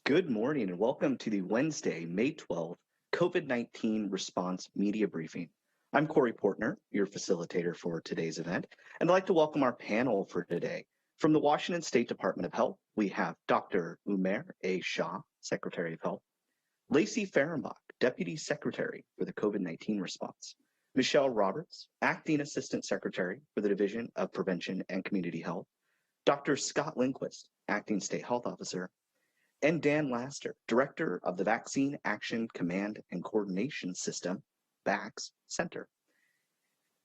Good morning and welcome to the Wednesday, May 12th COVID-19 Response Media Briefing. I'm Corey Portner, your facilitator for today's event, and I'd like to welcome our panel for today. From the Washington State Department of Health, we have Dr. Umair A. Shah, Secretary of Health, Lacey Fehrenbach, Deputy Secretary for the COVID-19 response, Michelle Roberts, Acting Assistant Secretary for the Division of Prevention and Community Health, Dr. Scott Lindquist, Acting State Health Officer, and Dan Laster, Director of the Vaccine Action Command and Coordination System, VAX Center.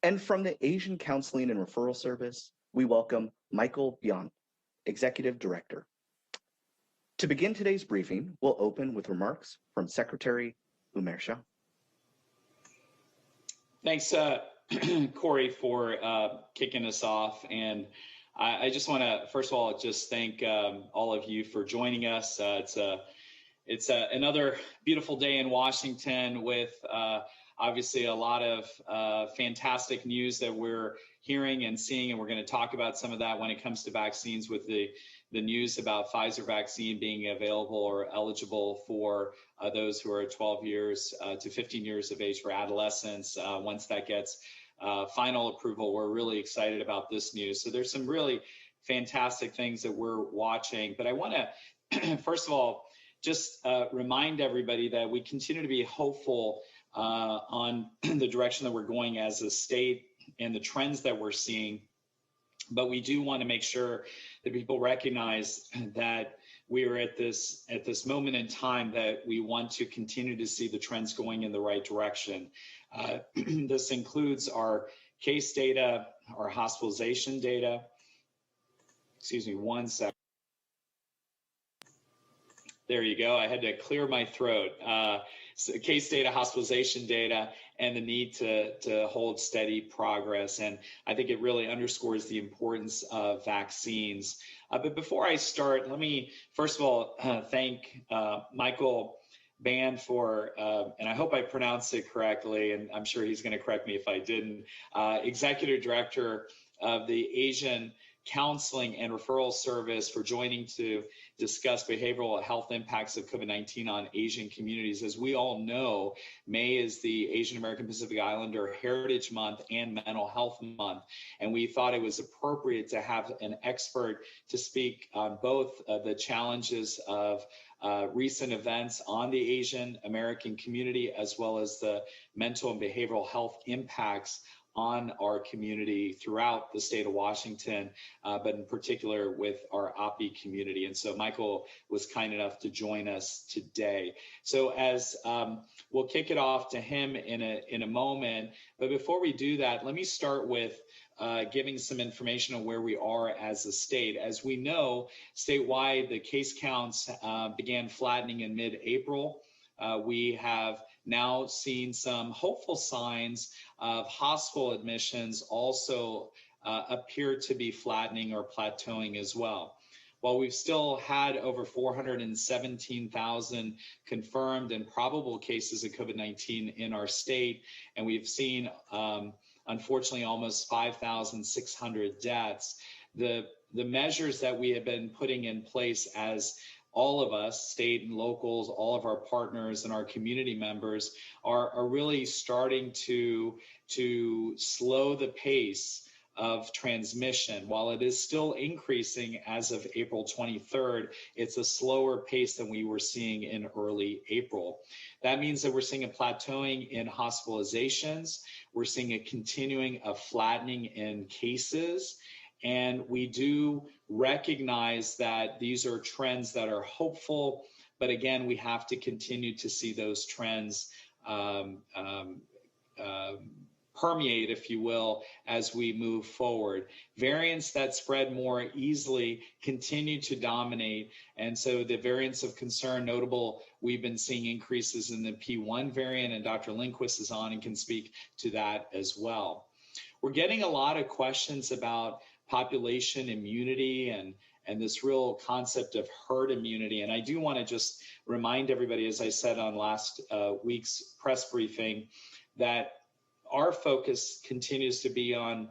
And from the Asian Counseling and Referral Service, we welcome Michael Beyond, Executive Director. To begin today's briefing, we'll open with remarks from Secretary Umair Shah. Thanks, Corey, for kicking us off. And I just want to, first of all, just thank all of you for joining us. It's another beautiful day in Washington with obviously a lot of fantastic news that we're hearing and seeing, and we're going to talk about some of that when it comes to vaccines with the news about Pfizer vaccine being available or eligible for those who are 12 years to 15 years of age for adolescents. Once that gets final approval, we're really excited about this news. So there's some really fantastic things that we're watching. But I want to, first of all, just remind everybody that we continue to be hopeful on the direction that we're going as a state and the trends that we're seeing. But we do want to make sure that people recognize that we are at this moment in time that we want to continue to see the trends going in the right direction. This includes our case data, our hospitalization data. Excuse me, one second. There you go. I had to clear my throat. So case data, hospitalization data, and the need to hold steady progress. And I think it really underscores the importance of vaccines. But before I start, let me first of all thank Michael Band for, and I hope I pronounced it correctly, and I'm sure he's going to correct me if I didn't, Executive Director of the Asian Counseling and Referral Service, for joining to discuss behavioral health impacts of COVID-19 on Asian communities. As we all know, May is the Asian American Pacific Islander Heritage Month and Mental Health Month, and we thought it was appropriate to have an expert to speak on both the challenges of recent events on the Asian American community, as well as the mental and behavioral health impacts on our community throughout the state of Washington, but in particular with our OPI community. And so Michael was kind enough to join us today. So as we'll kick it off to him in a moment, but before we do that, let me start with giving some information on where we are as a state. As we know, statewide, the case counts began flattening in mid-April. We have now seen some hopeful signs of hospital admissions also appear to be flattening or plateauing as well. While we've still had over 417,000 confirmed and probable cases of COVID-19 in our state, and we've seen, unfortunately, almost 5,600 deaths, the measures that we have been putting in place as all of us, state and locals, all of our partners and our community members are really starting to slow the pace of transmission. While it is still increasing as of April 23rd, it's a slower pace than we were seeing in early April. That means that we're seeing a plateauing in hospitalizations. We're seeing a continuing of flattening in cases. And we do recognize that these are trends that are hopeful, but again, we have to continue to see those trends permeate, if you will, as we move forward. Variants that spread more easily continue to dominate. And so the variants of concern, notable, we've been seeing increases in the P1 variant, and Dr. Lindquist is on and can speak to that as well. We're getting a lot of questions about population immunity and this real concept of herd immunity. And I do want to just remind everybody, as I said on last week's press briefing, that our focus continues to be on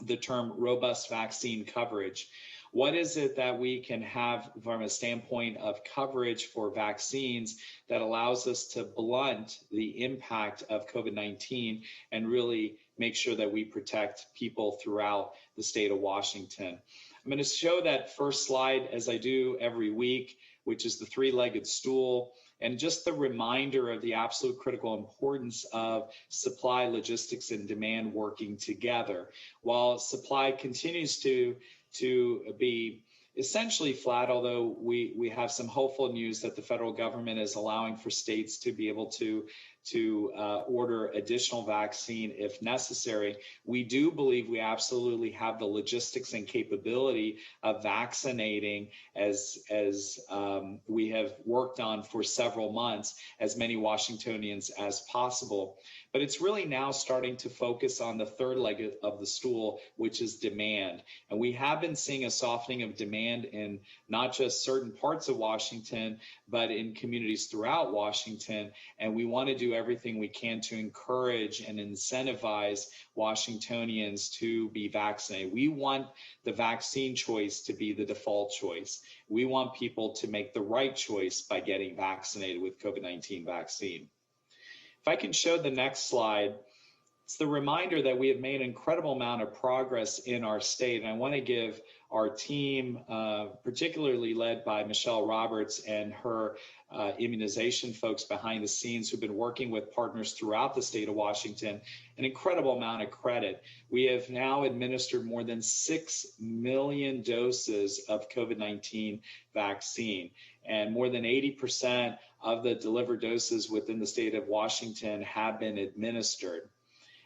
the term robust vaccine coverage. What is it that we can have from a standpoint of coverage for vaccines that allows us to blunt the impact of COVID-19 and really make sure that we protect people throughout the state of Washington? I'm going to show that first slide as I do every week, which is the three-legged stool, and just the reminder of the absolute critical importance of supply, logistics, and demand working together. While supply continues to be essentially flat, although we have some hopeful news that the federal government is allowing for states to be able to order additional vaccine if necessary. We do believe we absolutely have the logistics and capability of vaccinating as we have worked on for several months, as many Washingtonians as possible. But it's really now starting to focus on the third leg of the stool, which is demand. And we have been seeing a softening of demand in not just certain parts of Washington, but in communities throughout Washington. And we want to do everything we can to encourage and incentivize Washingtonians to be vaccinated. We want the vaccine choice to be the default choice. We want people to make the right choice by getting vaccinated with COVID-19 vaccine. If I can show the next slide, it's the reminder that we have made an incredible amount of progress in our state. And I want to give our team, particularly led by Michelle Roberts and her immunization folks behind the scenes who've been working with partners throughout the state of Washington, an incredible amount of credit. We have now administered more than 6 million doses of COVID-19 vaccine, and more than 80% of the delivered doses within the state of Washington have been administered.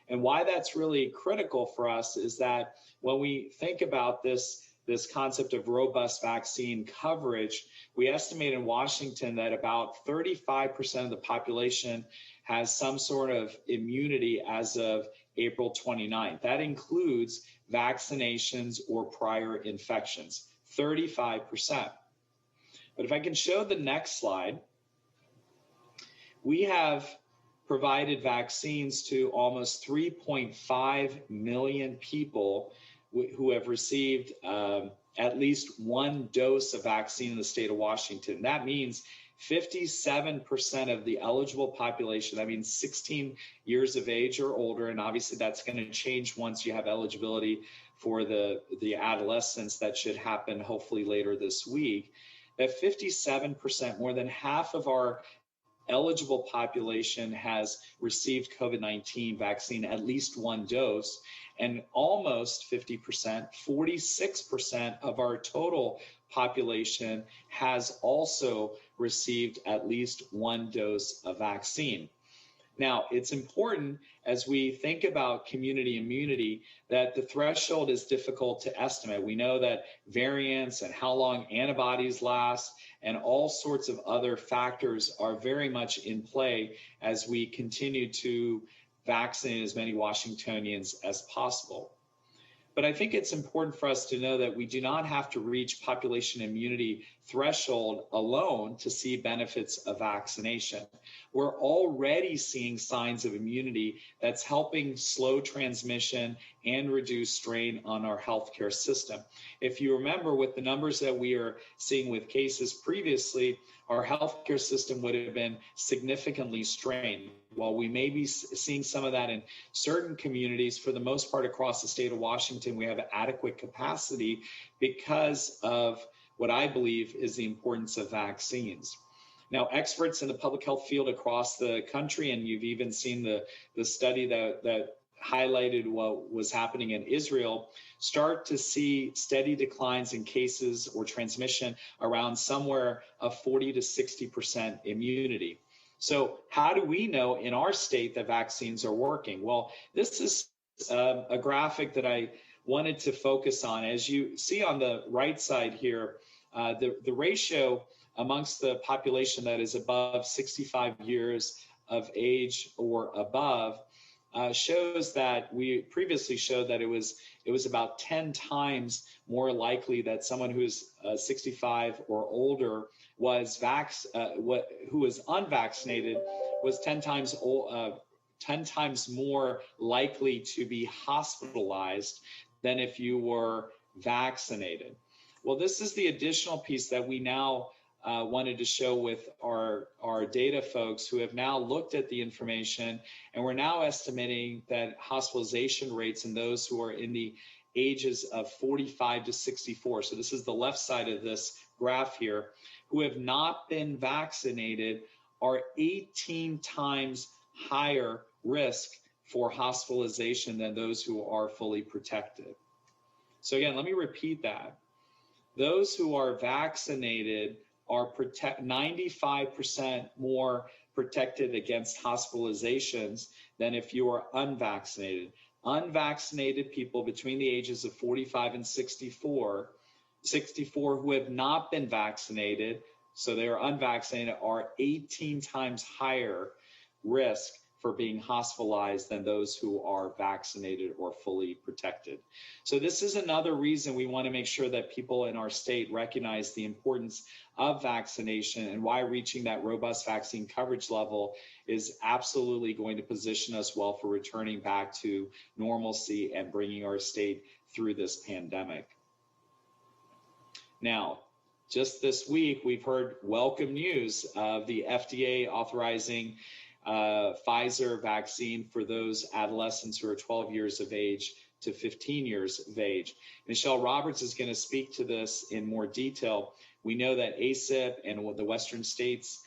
And why that's really critical for us is that when we think about this concept of robust vaccine coverage, we estimate in Washington that about 35% of the population has some sort of immunity as of April 29th. That includes vaccinations or prior infections, 35%. But if I can show the next slide, we have provided vaccines to almost 3.5 million people who have received at least one dose of vaccine in the state of Washington. That means 57% of the eligible population, that means 16 years of age or older, and obviously that's going to change once you have eligibility for the adolescents. That should happen hopefully later this week. That 57%, more than half of our eligible population has received COVID-19 vaccine, at least one dose, and almost 50%, 46% of our total population has also received at least one dose of vaccine. Now, it's important as we think about community immunity that the threshold is difficult to estimate. We know that variants and how long antibodies last and all sorts of other factors are very much in play as we continue to vaccinate as many Washingtonians as possible. But I think it's important for us to know that we do not have to reach population immunity threshold alone to see benefits of vaccination. We're already seeing signs of immunity that's helping slow transmission and reduce strain on our healthcare system. If you remember, with the numbers that we are seeing with cases previously, our healthcare system would have been significantly strained. While we may be seeing some of that in certain communities, for the most part across the state of Washington, we have adequate capacity because of what I believe is the importance of vaccines. Now, experts in the public health field across the country, and you've even seen the study that highlighted what was happening in Israel, start to see steady declines in cases or transmission around somewhere of 40 to 60% immunity. So how do we know in our state that vaccines are working? Well, this is a graphic that I wanted to focus on. As you see on the right side here, the ratio amongst the population that is above 65 years of age or above shows that we previously showed that it was about 10 times more likely that someone who's 65 or older was who was unvaccinated was 10 times more likely to be hospitalized than if you were vaccinated. Well, this is the additional piece that we now wanted to show with our data folks who have now looked at the information, and we're now estimating that hospitalization rates in those who are in the ages of 45 to 64, so this is the left side of this graph here, who have not been vaccinated are 18 times higher risk for hospitalization than those who are fully protected. So again, let me repeat that. Those who are vaccinated are 95% more protected against hospitalizations than if you are unvaccinated. Unvaccinated people between the ages of 45 and 64 who have not been vaccinated, so they are unvaccinated, are 18 times higher risk for being hospitalized than those who are vaccinated or fully protected. So this is another reason we want to make sure that people in our state recognize the importance of vaccination and why reaching that robust vaccine coverage level is absolutely going to position us well for returning back to normalcy and bringing our state through this pandemic. Now, just this week, we've heard welcome news of the FDA authorizing Pfizer vaccine for those adolescents who are 12 years of age to 15 years of age. Michelle Roberts is going to speak to this in more detail. We know that ACIP and the Western States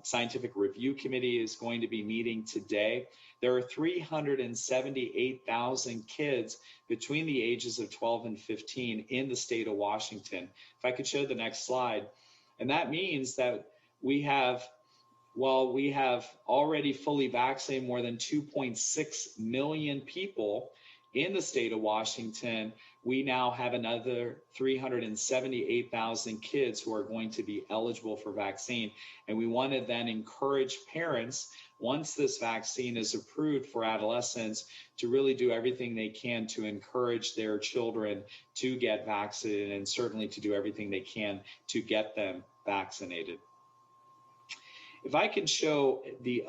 Scientific Review Committee is going to be meeting today. There are 378,000 kids between the ages of 12 and 15 in the state of Washington. If I could show the next slide. And that means that we have already fully vaccinated more than 2.6 million people in the state of Washington, we now have another 378,000 kids who are going to be eligible for vaccine. And we want to then encourage parents, once this vaccine is approved for adolescents, to really do everything they can to encourage their children to get vaccinated, and certainly to do everything they can to get them vaccinated. If I can show the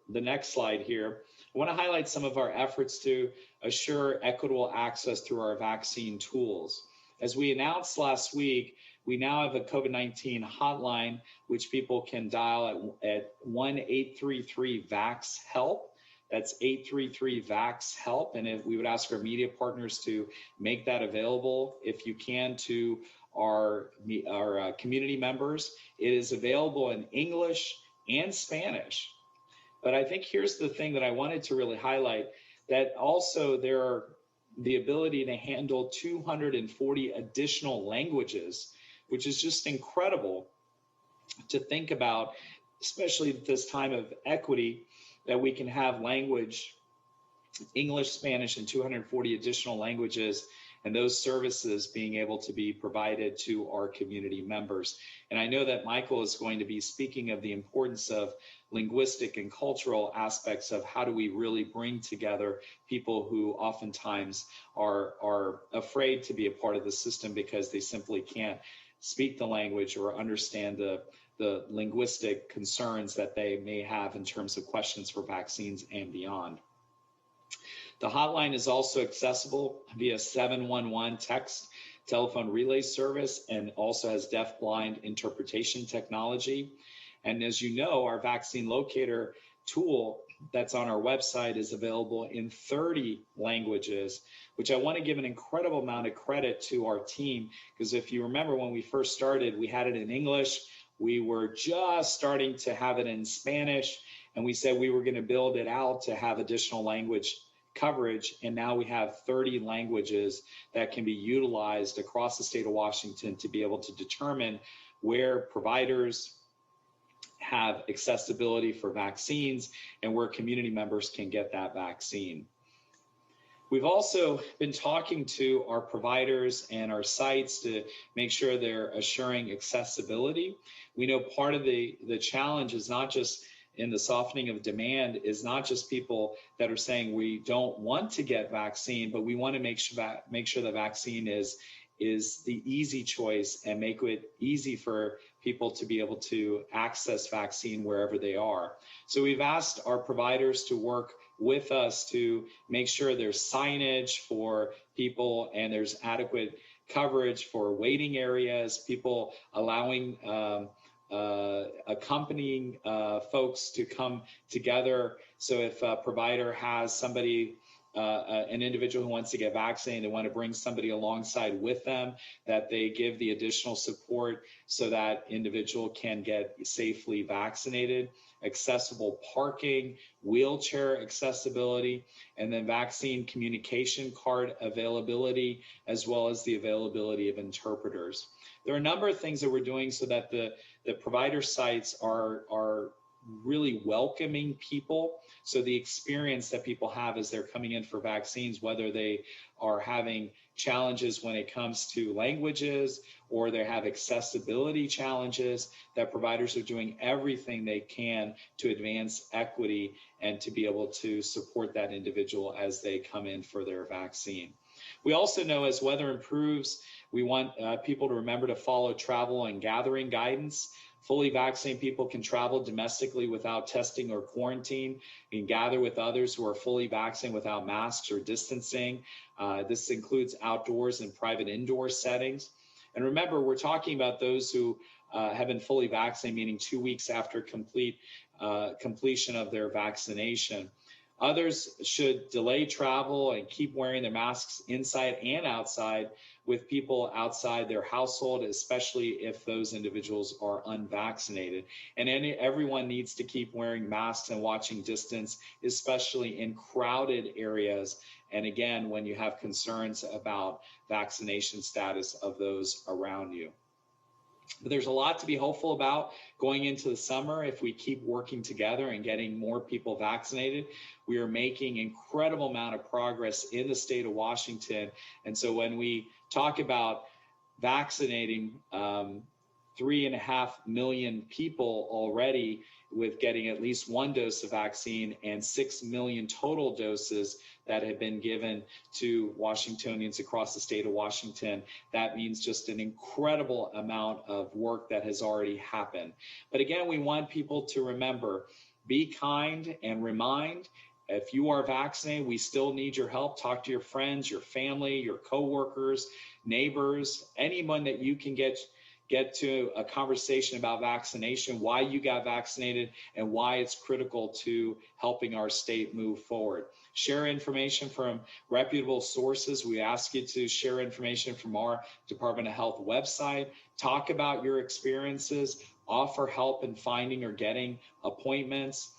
next slide here, I want to highlight some of our efforts to assure equitable access through our vaccine tools. As we announced last week, we now have a COVID-19 hotline, which people can dial at 1-833-VAX-HELP. That's 833-VAX-HELP. And if we would ask our media partners to make that available, if you can, to our community members. It is available in English and Spanish. But I think here's the thing that I wanted to really highlight, that also there are the ability to handle 240 additional languages, which is just incredible to think about, especially at this time of equity, that we can have language, English, Spanish, and 240 additional languages, and those services being able to be provided to our community members. And I know that Michael is going to be speaking of the importance of linguistic and cultural aspects of how do we really bring together people who oftentimes are afraid to be a part of the system because they simply can't speak the language or understand the linguistic concerns that they may have in terms of questions for vaccines and beyond. The hotline is also accessible via 711 text telephone relay service and also has deaf-blind interpretation technology. And as you know, our vaccine locator tool that's on our website is available in 30 languages, which I want to give an incredible amount of credit to our team, because if you remember when we first started, we had it in English. We were just starting to have it in Spanish, and we said we were going to build it out to have additional language coverage, and now we have 30 languages that can be utilized across the state of Washington to be able to determine where providers have accessibility for vaccines and where community members can get that vaccine. We've also been talking to our providers and our sites to make sure they're assuring accessibility. We know part of the challenge is not just in the softening of demand is not just people that are saying we don't want to get vaccine, but we want to make sure the vaccine is the easy choice and make it easy for people to be able to access vaccine wherever they are. So we've asked our providers to work with us to make sure there's signage for people and there's adequate coverage for waiting areas, people allowing accompanying folks to come together. So if a provider has somebody, an individual who wants to get vaccinated, they want to bring somebody alongside with them, that they give the additional support so that individual can get safely vaccinated, accessible parking, wheelchair accessibility, and then vaccine communication card availability, as well as the availability of interpreters. There are a number of things that we're doing so that the provider sites are really welcoming people. So the experience that people have as they're coming in for vaccines, whether they are having challenges when it comes to languages or they have accessibility challenges, that providers are doing everything they can to advance equity and to be able to support that individual as they come in for their vaccine. We also know as weather improves, we want people to remember to follow travel and gathering guidance. Fully vaccinated people can travel domestically without testing or quarantine, and gather with others who are fully vaccinated without masks or distancing. This includes outdoors and private indoor settings. And remember, we're talking about those who have been fully vaccinated, meaning 2 weeks after completion of their vaccination. Others should delay travel and keep wearing their masks inside and outside with people outside their household, especially if those individuals are unvaccinated. And everyone needs to keep wearing masks and watching distance, especially in crowded areas. And again, when you have concerns about vaccination status of those around you. But there's a lot to be hopeful about going into the summer. If we keep working together and getting more people vaccinated, we are making incredible amount of progress in the state of Washington. And so when we talk about vaccinating 3.5 million people already with getting at least one dose of vaccine and 6 million total doses that have been given to Washingtonians across the state of Washington, that means just an incredible amount of work that has already happened. But again, we want people to remember, be kind and remind, if you are vaccinated, we still need your help. Talk to your friends, your family, your coworkers, neighbors, anyone that you can get to a conversation about vaccination, why you got vaccinated, and why it's critical to helping our state move forward. Share information from reputable sources. We ask you to share information from our Department of Health website. Talk about your experiences. Offer help in finding or getting appointments,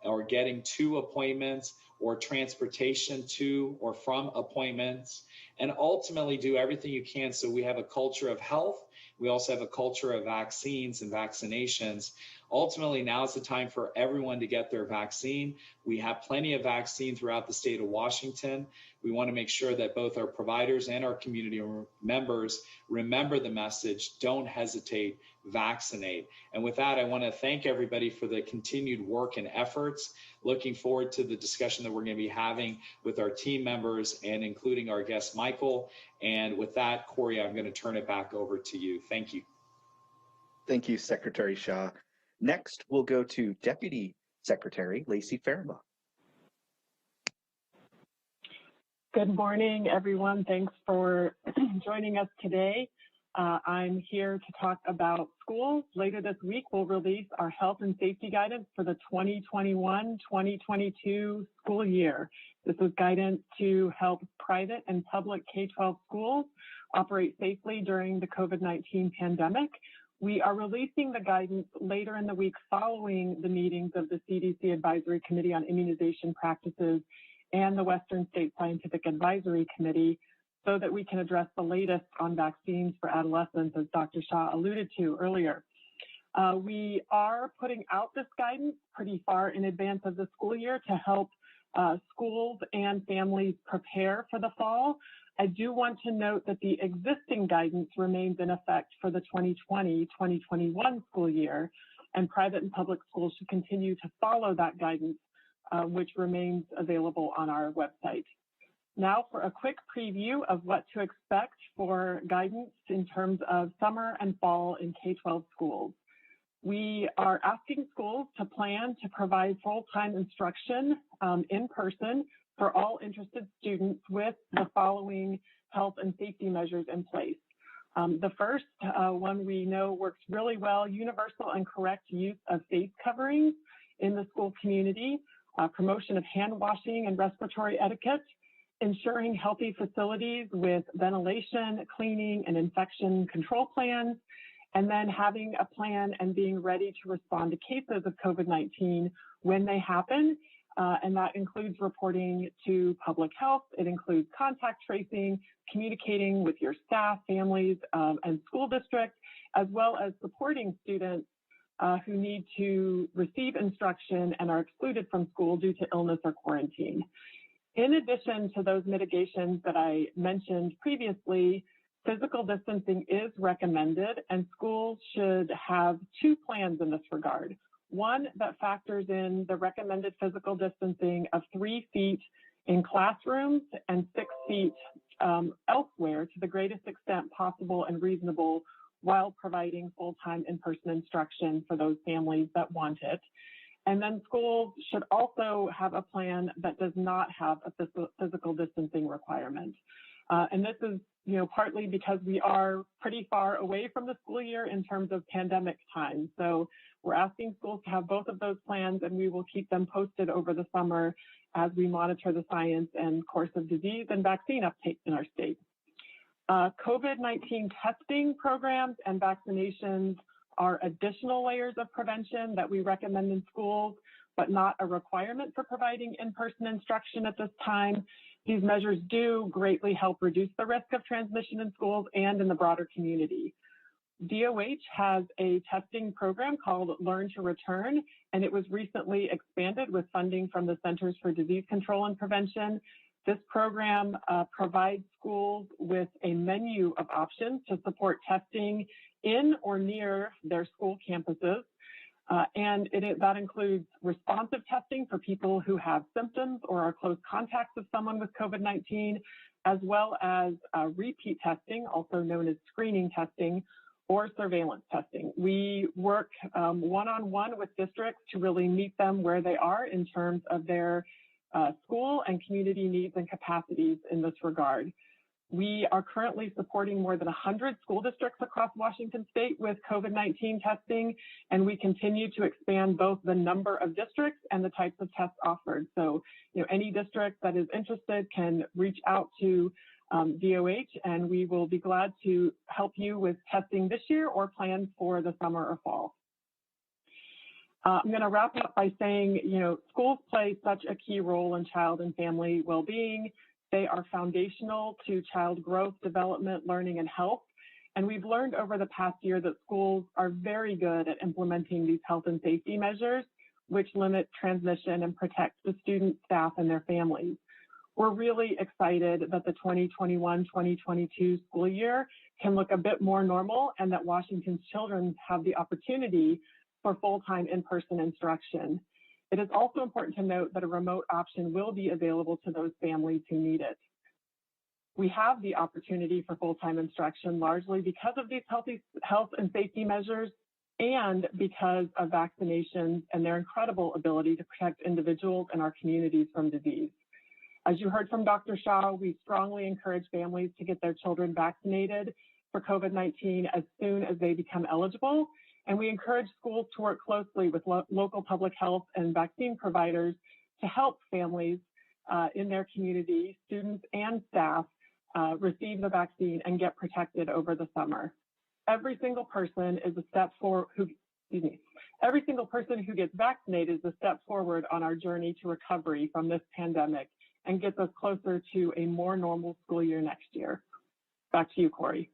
or getting to appointments, or transportation to or from appointments. And ultimately do everything you can so we have a culture of health. We also have a culture of vaccines and vaccinations. Ultimately, now is the time for everyone to get their vaccine. We have plenty of vaccine throughout the state of Washington. We want to make sure that both our providers and our community members remember the message, don't hesitate, vaccinate. And with that, I want to thank everybody for the continued work and efforts. Looking forward to the discussion that we're going to be having with our team members and including our guest, Michael. And with that, Corey, I'm going to turn it back over to you. Thank you. Thank you, Secretary Shaw. Next, we'll go to Deputy Secretary Lacey Faribaugh. Good morning, everyone. Thanks for joining us today. I'm here to talk about schools. Later this week, we'll release our health and safety guidance for the 2021-2022 school year. This is guidance to help private and public K-12 schools operate safely during the COVID-19 pandemic. We are releasing the guidance later in the week following the meetings of the CDC Advisory Committee on Immunization Practices and the Western State Scientific Advisory Committee, so that we can address the latest on vaccines for adolescents, as Dr. Shaw alluded to earlier. We are putting out this guidance pretty far in advance of the school year to help schools and families prepare for the fall. I do want to note that the existing guidance remains in effect for the 2020-2021 school year, and private and public schools should continue to follow that guidance, which remains available on our website. Now for a quick preview of what to expect for guidance in terms of summer and fall in K-12 schools. We are asking schools to plan to provide full-time instruction in person for all interested students with the following health and safety measures in place. The first one we know works really well: universal and correct use of face coverings in the school community, promotion of hand washing and respiratory etiquette, ensuring healthy facilities with ventilation, cleaning, and infection control plans, and then having a plan and being ready to respond to cases of COVID-19 when they happen. And that includes reporting to public health. It includes contact tracing, communicating with your staff, families, and school districts, as well as supporting students who need to receive instruction and are excluded from school due to illness or quarantine. In addition to those mitigations that I mentioned previously, physical distancing is recommended, and schools should have two plans in this regard. One that factors in the recommended physical distancing of 3 feet in classrooms and 6 feet elsewhere to the greatest extent possible and reasonable, while providing full-time in-person instruction for those families that want it. And then schools should also have a plan that does not have a physical distancing requirement. And this is, partly because we are pretty far away from the school year in terms of pandemic time. So we're asking schools to have both of those plans, and we will keep them posted over the summer as we monitor the science and course of disease and vaccine uptake in our state. COVID-19 testing programs and vaccinations are additional layers of prevention that we recommend in schools, but not a requirement for providing in-person instruction at this time. These measures do greatly help reduce the risk of transmission in schools and in the broader community. DOH has a testing program called Learn to Return, and it was recently expanded with funding from the Centers for Disease Control and Prevention. This program provides schools with a menu of options to support testing in or near their school campuses. That includes responsive testing for people who have symptoms or are close contacts of someone with COVID-19, as well as repeat testing, also known as screening testing, or surveillance testing. We work one-on-one with districts to really meet them where they are in terms of their school and community needs and capacities in this regard. We are currently supporting more than 100 school districts across Washington state with COVID-19 testing, and we continue to expand both the number of districts and the types of tests offered. So, any district that is interested can reach out to DOH, and we will be glad to help you with testing this year or plans for the summer or fall. I'm going to wrap up by saying, schools play such a key role in child and family well-being. They are foundational to child growth, development, learning, and health. And we've learned over the past year that schools are very good at implementing these health and safety measures, which limit transmission and protect the students, staff, and their families. We're really excited that the 2021-2022 school year can look a bit more normal, and that Washington's children have the opportunity for full-time in-person instruction. It is also important to note that a remote option will be available to those families who need it. We have the opportunity for full-time instruction largely because of these health and safety measures, and because of vaccinations and their incredible ability to protect individuals and our communities from disease. As you heard from Dr. Shaw, we strongly encourage families to get their children vaccinated for COVID-19 as soon as they become eligible. And we encourage schools to work closely with local public health and vaccine providers to help families in their community, students and staff, receive the vaccine and get protected over the summer. Every single person is a step forward every single person who gets vaccinated is a step forward on our journey to recovery from this pandemic and gets us closer to a more normal school year next year. Back to you, Corey.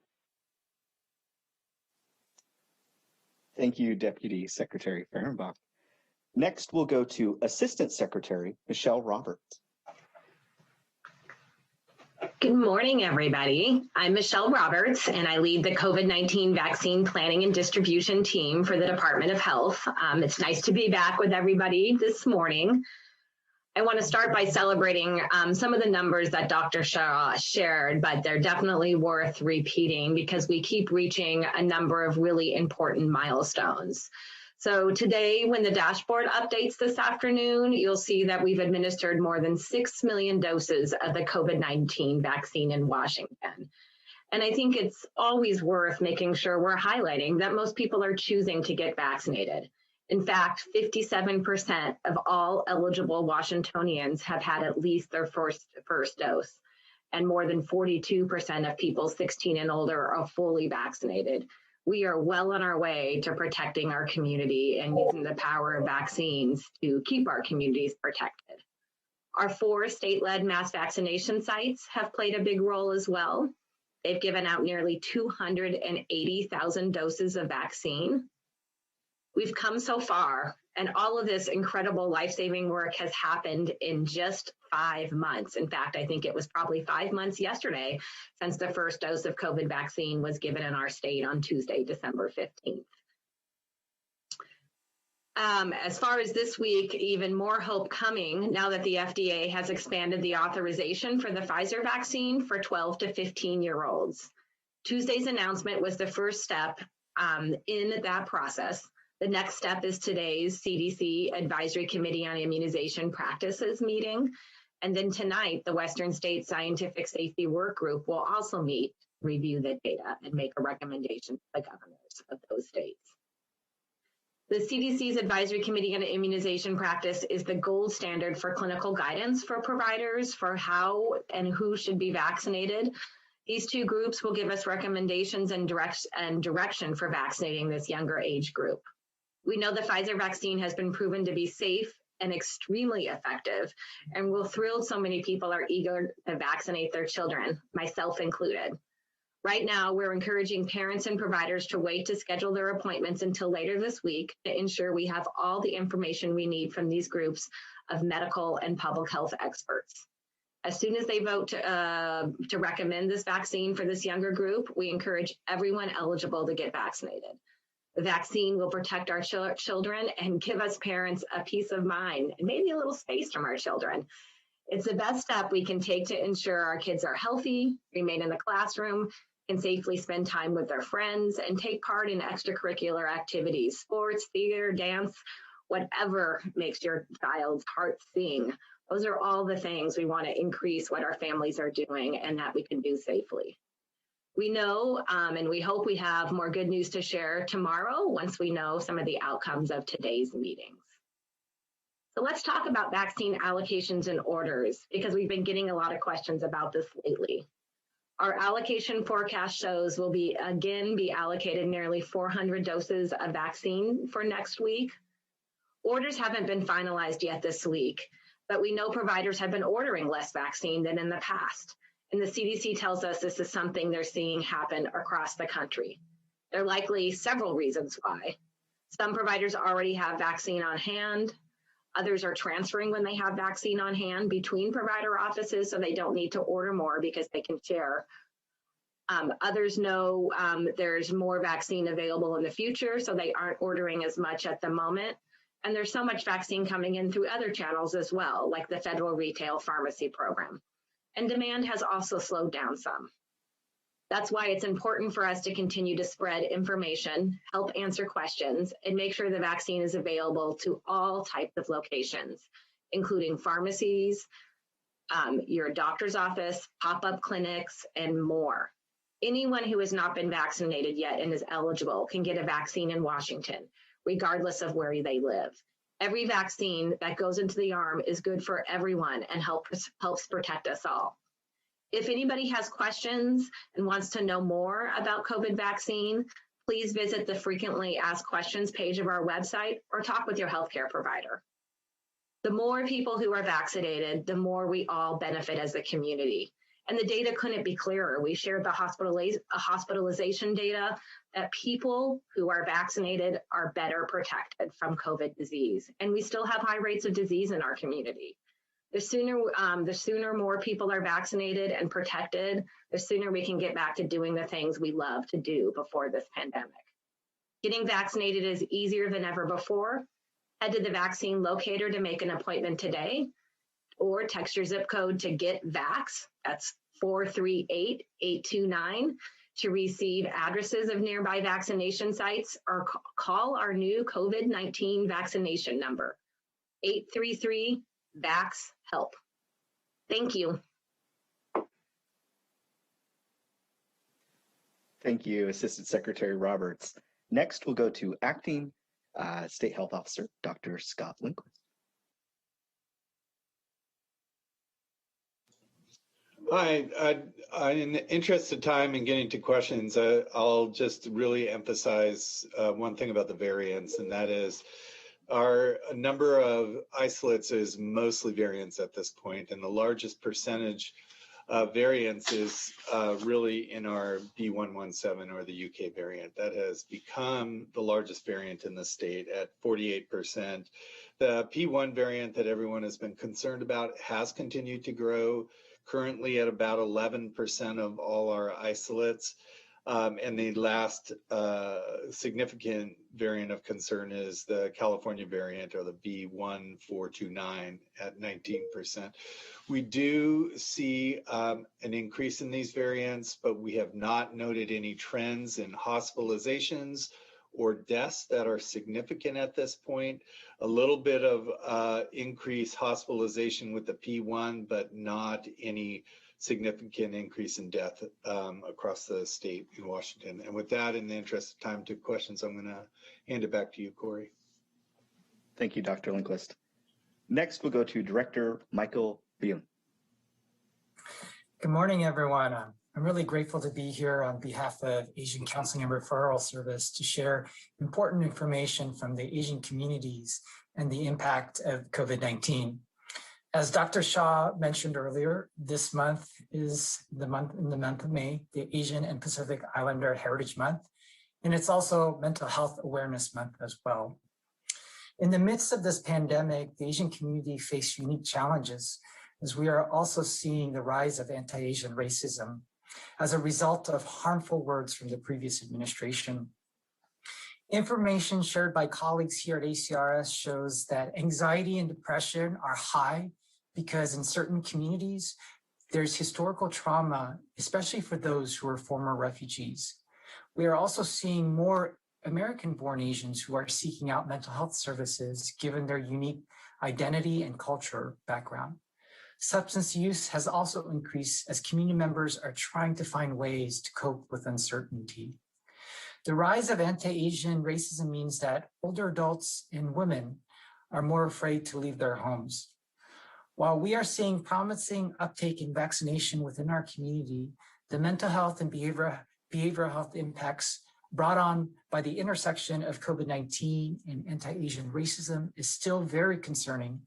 Thank you, Deputy Secretary Fehrenbach. Next, we'll go to Assistant Secretary Michelle Roberts. Good morning, everybody. I'm Michelle Roberts, and I lead the COVID-19 vaccine planning and distribution team for the Department of Health. It's nice to be back with everybody this morning. I want to start by celebrating some of the numbers that Dr. Shaw shared, but they're definitely worth repeating because we keep reaching a number of really important milestones. So today, when the dashboard updates this afternoon, you'll see that we've administered more than 6 million doses of the COVID-19 vaccine in Washington. And I think it's always worth making sure we're highlighting that most people are choosing to get vaccinated. In fact, 57% of all eligible Washingtonians have had at least their first dose, and more than 42% of people 16 and older are fully vaccinated. We are well on our way to protecting our community and using the power of vaccines to keep our communities protected. Our 4 state-led mass vaccination sites have played a big role as well. They've given out nearly 280,000 doses of vaccine. We've come so far, and all of this incredible life-saving work has happened in just 5 months. In fact, I think it was probably 5 months yesterday since the first dose of COVID vaccine was given in our state on Tuesday, December 15th. As far as this week, even more hope coming now that the FDA has expanded the authorization for the Pfizer vaccine for 12 to 15-year-olds. Tuesday's announcement was the first step in that process. The next step is today's CDC Advisory Committee on Immunization Practices meeting. And then tonight, the Western States Scientific Safety Work Group will also meet, review the data, and make a recommendation to the governors of those states. The CDC's Advisory Committee on Immunization Practice is the gold standard for clinical guidance for providers for how and who should be vaccinated. These 2 groups will give us recommendations and direction for vaccinating this younger age group. We know the Pfizer vaccine has been proven to be safe and extremely effective, and we're thrilled so many people are eager to vaccinate their children, myself included. Right now, we're encouraging parents and providers to wait to schedule their appointments until later this week to ensure we have all the information we need from these groups of medical and public health experts. As soon as they vote to recommend this vaccine for this younger group, we encourage everyone eligible to get vaccinated. The vaccine will protect our children and give us parents a peace of mind and maybe a little space from our children. It's the best step we can take to ensure our kids are healthy, remain in the classroom, can safely spend time with their friends, and take part in extracurricular activities, sports, theater, dance, whatever makes your child's heart sing. Those are all the things we want to increase what our families are doing and that we can do safely. We know and we hope we have more good news to share tomorrow once we know some of the outcomes of today's meetings. So let's talk about vaccine allocations and orders, because we've been getting a lot of questions about this lately. Our allocation forecast shows we'll be allocated nearly 400 doses of vaccine for next week. Orders haven't been finalized yet this week, but we know providers have been ordering less vaccine than in the past. And the CDC tells us this is something they're seeing happen across the country. There are likely several reasons why. Some providers already have vaccine on hand. Others are transferring when they have vaccine on hand between provider offices so they don't need to order more because they can share. Others know there's more vaccine available in the future, so they aren't ordering as much at the moment. And there's so much vaccine coming in through other channels as well, like the federal retail pharmacy program. And demand has also slowed down some. That's why it's important for us to continue to spread information, help answer questions, and make sure the vaccine is available to all types of locations, including pharmacies, your doctor's office, pop-up clinics, and more. Anyone who has not been vaccinated yet and is eligible can get a vaccine in Washington, regardless of where they live. Every vaccine that goes into the arm is good for everyone and helps protect us all. If anybody has questions and wants to know more about COVID vaccine, please visit the frequently asked questions page of our website or talk with your healthcare provider. The more people who are vaccinated, the more we all benefit as a community. And the data couldn't be clearer. We shared the hospitalization data that people who are vaccinated are better protected from COVID disease. And we still have high rates of disease in our community. The sooner more people are vaccinated and protected, the sooner we can get back to doing the things we love to do before this pandemic. Getting vaccinated is easier than ever before. Head to the vaccine locator to make an appointment today, or text your zip code to get vax. That's 438-829. to receive addresses of nearby vaccination sites or call our new COVID-19 vaccination number, 833-VAX-HELP. Thank you. Thank you, Assistant Secretary Roberts. Next, we'll go to Acting State Health Officer, Dr. Scott Lindquist. Hi, in the interest of time and getting to questions, I'll just really emphasize one thing about the variants, and that is our number of isolates is mostly variants at this point, and the largest percentage of variants is really in our B117 or the UK variant. That has become the largest variant in the state at 48%. The P1 variant that everyone has been concerned about has continued to grow, currently at about 11% of all our isolates. And the last significant variant of concern is the California variant, or the B1429, at 19%. We do see an increase in these variants, but we have not noted any trends in hospitalizations or deaths that are significant at this point. A little bit of increased hospitalization with the P1, but not any significant increase in death across the state in Washington. And with that, in the interest of time to questions, I'm going to hand it back to you, Corey. Thank you, Dr. Lindquist. Next, we'll go to Director Michael Beam. Good morning, everyone. I'm really grateful to be here on behalf of Asian Counseling and Referral Service to share important information from the Asian communities and the impact of COVID-19. As Dr. Shaw mentioned earlier, this month is the month of May, the Asian and Pacific Islander Heritage Month, and it's also Mental Health Awareness Month as well. In the midst of this pandemic, the Asian community faced unique challenges, as we are also seeing the rise of anti-Asian racism as a result of harmful words from the previous administration. Information shared by colleagues here at ACRS shows that anxiety and depression are high because in certain communities, there's historical trauma, especially for those who are former refugees. We are also seeing more American-born Asians who are seeking out mental health services given their unique identity and culture background. Substance use has also increased as community members are trying to find ways to cope with uncertainty. The rise of anti-Asian racism means that older adults and women are more afraid to leave their homes. While we are seeing promising uptake in vaccination within our community, the mental health and behavioral health impacts brought on by the intersection of COVID-19 and anti-Asian racism is still very concerning.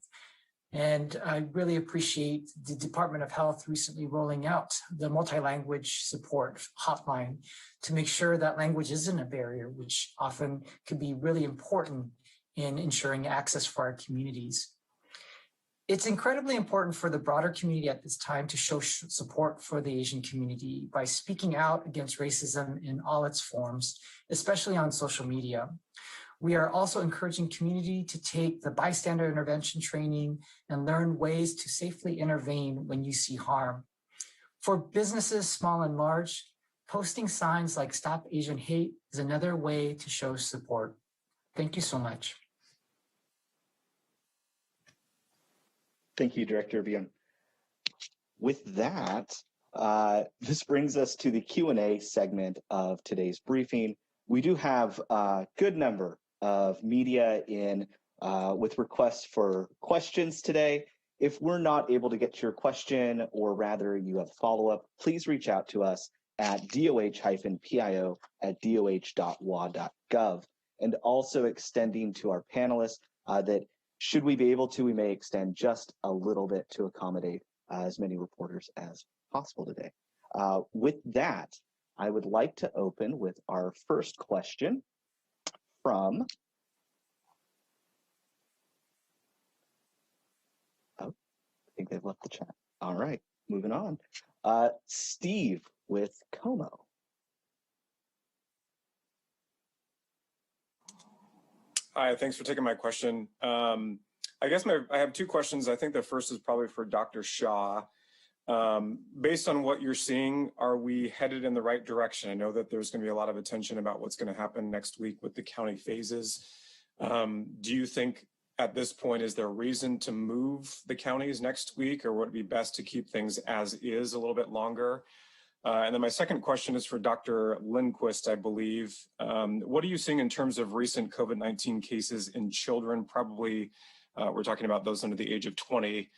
And I really appreciate the Department of Health recently rolling out the multi-language support hotline to make sure that language isn't a barrier, which often could be really important in ensuring access for our communities. It's incredibly important for the broader community at this time to show support for the Asian community by speaking out against racism in all its forms, especially on social media. We are also encouraging community to take the bystander intervention training and learn ways to safely intervene when you see harm. For businesses, small and large, posting signs like Stop Asian Hate is another way to show support. Thank you so much. Thank you, Director Bion. With that, this brings us to the Q&A segment of today's briefing. We do have a good number of media in with requests for questions today. If we're not able to get to your question, or rather you have follow-up, please reach out to us at doh-pio@doh.wa.gov. And also extending to our panelists that should we be able to, we may extend just a little bit to accommodate as many reporters as possible today. With that, I would like to open with our first question from, I think they've left the chat. All right, moving on. Steve with Como. Hi, thanks for taking my question. I guess I have two questions. I think the first is probably for Dr. Shaw. Based on what you're seeing, are we headed in the right direction? I know that there's going to be a lot of attention about what's going to happen next week with the county phases. Do you think at this point, is there reason to move the counties next week, or would it be best to keep things as is a little bit longer? And then my second question is for Dr. Lindquist, I believe. What are you seeing in terms of recent COVID-19 cases in children? Probably we're talking about those under the age of 20.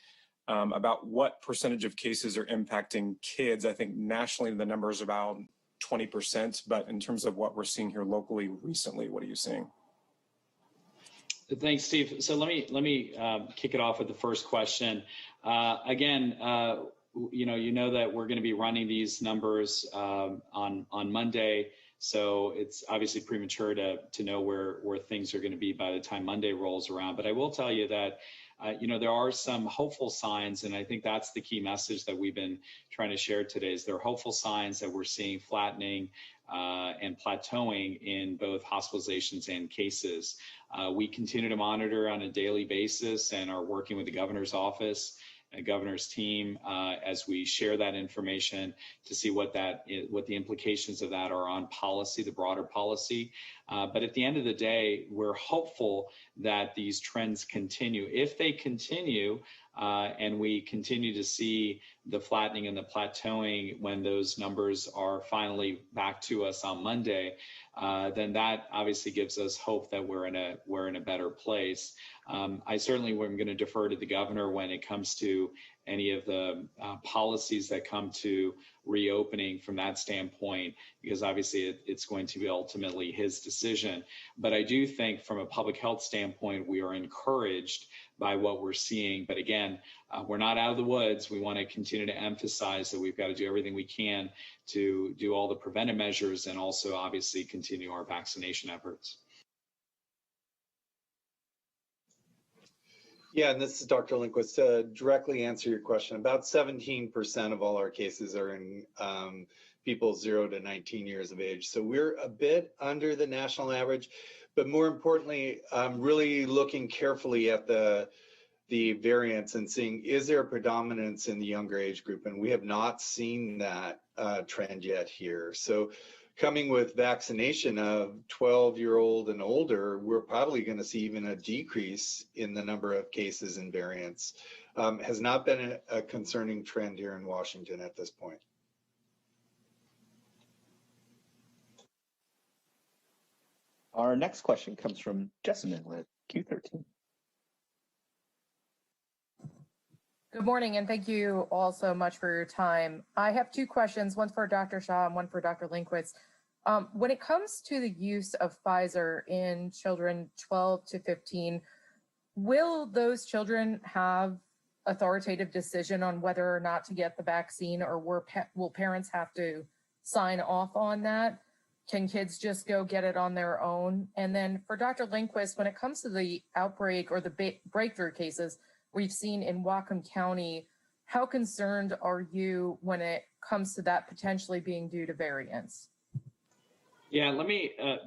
About what percentage of cases are impacting kids? I think nationally the number is about 20%, but in terms of what we're seeing here locally recently, what are you seeing? Thanks, Steve. So let me kick it off with the first question. Again, you know that we're going to be running these numbers on Monday, so it's obviously premature to know where things are going to be by the time Monday rolls around. But I will tell you that there are some hopeful signs, and I think that's the key message that we've been trying to share today. Is there are hopeful signs that we're seeing flattening and plateauing in both hospitalizations and cases. We continue to monitor on a daily basis and are working with the governor's office and governor's team as we share that information to see what the implications of that are on policy, the broader policy. But at the end of the day, we're hopeful that these trends continue. If they continue and we continue to see the flattening and the plateauing when those numbers are finally back to us on Monday, then that obviously gives us hope that we're in a better place. I certainly am going to defer to the governor when it comes to any of the policies that come to reopening from that standpoint, because obviously it's going to be ultimately his decision. But I do think from a public health standpoint, we are encouraged by what we're seeing. But again, we're not out of the woods. We want to continue to emphasize that we've got to do everything we can to do all the preventive measures and also obviously continue our vaccination efforts. Yeah, and this is Dr. Lindquist. To directly answer your question, about 17% of all our cases are in people 0 to 19 years of age. So we're a bit under the national average, but more importantly, really looking carefully at the variants and seeing, is there a predominance in the younger age group? And we have not seen that trend yet here. So coming with vaccination of 12-year-old and older, we're probably going to see even a decrease in the number of cases and variants. Has not been a concerning trend here in Washington at this point. Our next question comes from Jessamine with Q13. Good morning, and thank you all so much for your time. I have two questions, one for Dr. Shah and one for Dr. Lindquist. When it comes to the use of Pfizer in children 12 to 15, will those children have authoritative decision on whether or not to get the vaccine, or will parents have to sign off on that? Can kids just go get it on their own? And then for Dr. Lindquist, when it comes to the outbreak or the breakthrough cases we've seen in Whatcom County, how concerned are you when it comes to that potentially being due to variants? Yeah,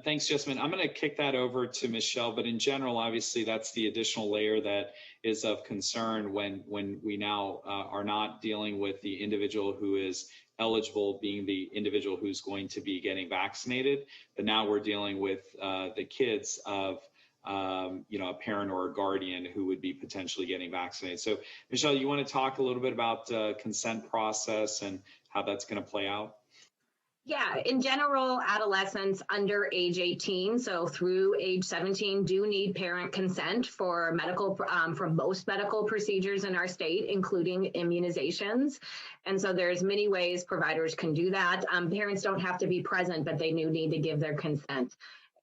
thanks, Jessamine. I'm going to kick that over to Michelle, but in general, obviously, that's the additional layer that is of concern when we now are not dealing with the individual who is eligible being the individual who's going to be getting vaccinated, but now we're dealing with the kids of a parent or a guardian who would be potentially getting vaccinated. So, Michelle, you want to talk a little bit about consent process and how that's going to play out? Yeah, in general, adolescents under age 18, so through age 17, do need parent consent for most medical procedures in our state, including immunizations. And so there's many ways providers can do that. Parents don't have to be present, but they do need to give their consent.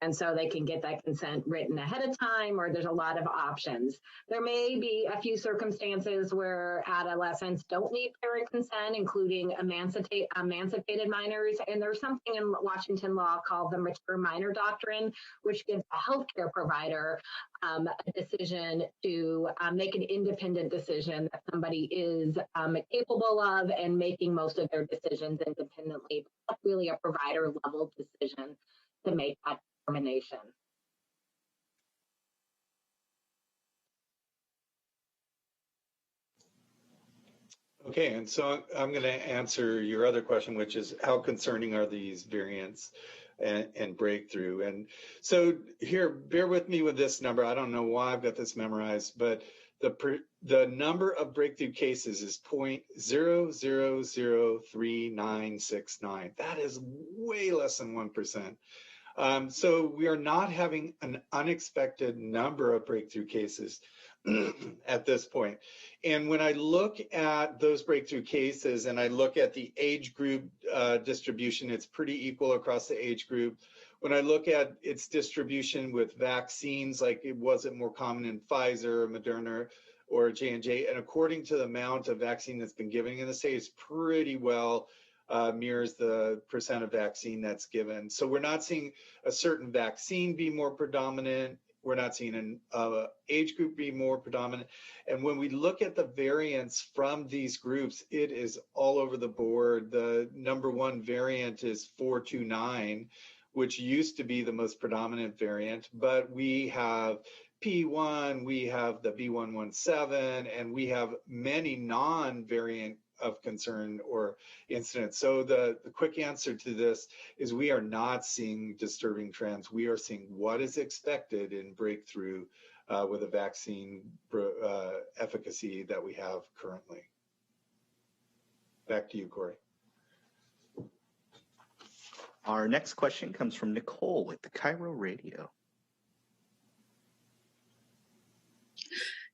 And so they can get that consent written ahead of time, or there's a lot of options. There may be a few circumstances where adolescents don't need parent consent, including emancipated minors. And there's something in Washington law called the mature minor doctrine, which gives a healthcare provider a decision to make an independent decision that somebody is capable of and making most of their decisions independently. That's really a provider level decision to make that determination. Okay, and so I'm going to answer your other question, which is how concerning are these variants and breakthrough? And so here, bear with me with this number. I don't know why I've got this memorized, but the number of breakthrough cases is 0.0003969. That is way less than 1%. So we are not having an unexpected number of breakthrough cases at this point. And when I look at those breakthrough cases and I look at the age group distribution, it's pretty equal across the age group. When I look at its distribution with vaccines, like it wasn't more common in Pfizer or Moderna or J&J, and according to the amount of vaccine that's been given in the States, pretty well mirrors the percent of vaccine that's given. So we're not seeing a certain vaccine be more predominant. We're not seeing an age group be more predominant. And when we look at the variants from these groups, it is all over the board. The number one variant is 429, which used to be the most predominant variant, but we have P1, we have the B117, and we have many non-variant of concern or incidents. So the quick answer to this is we are not seeing disturbing trends. We are seeing what is expected in breakthrough with a vaccine efficacy that we have currently. Back to you, Corey. Our next question comes from Nicole with the Cairo Radio.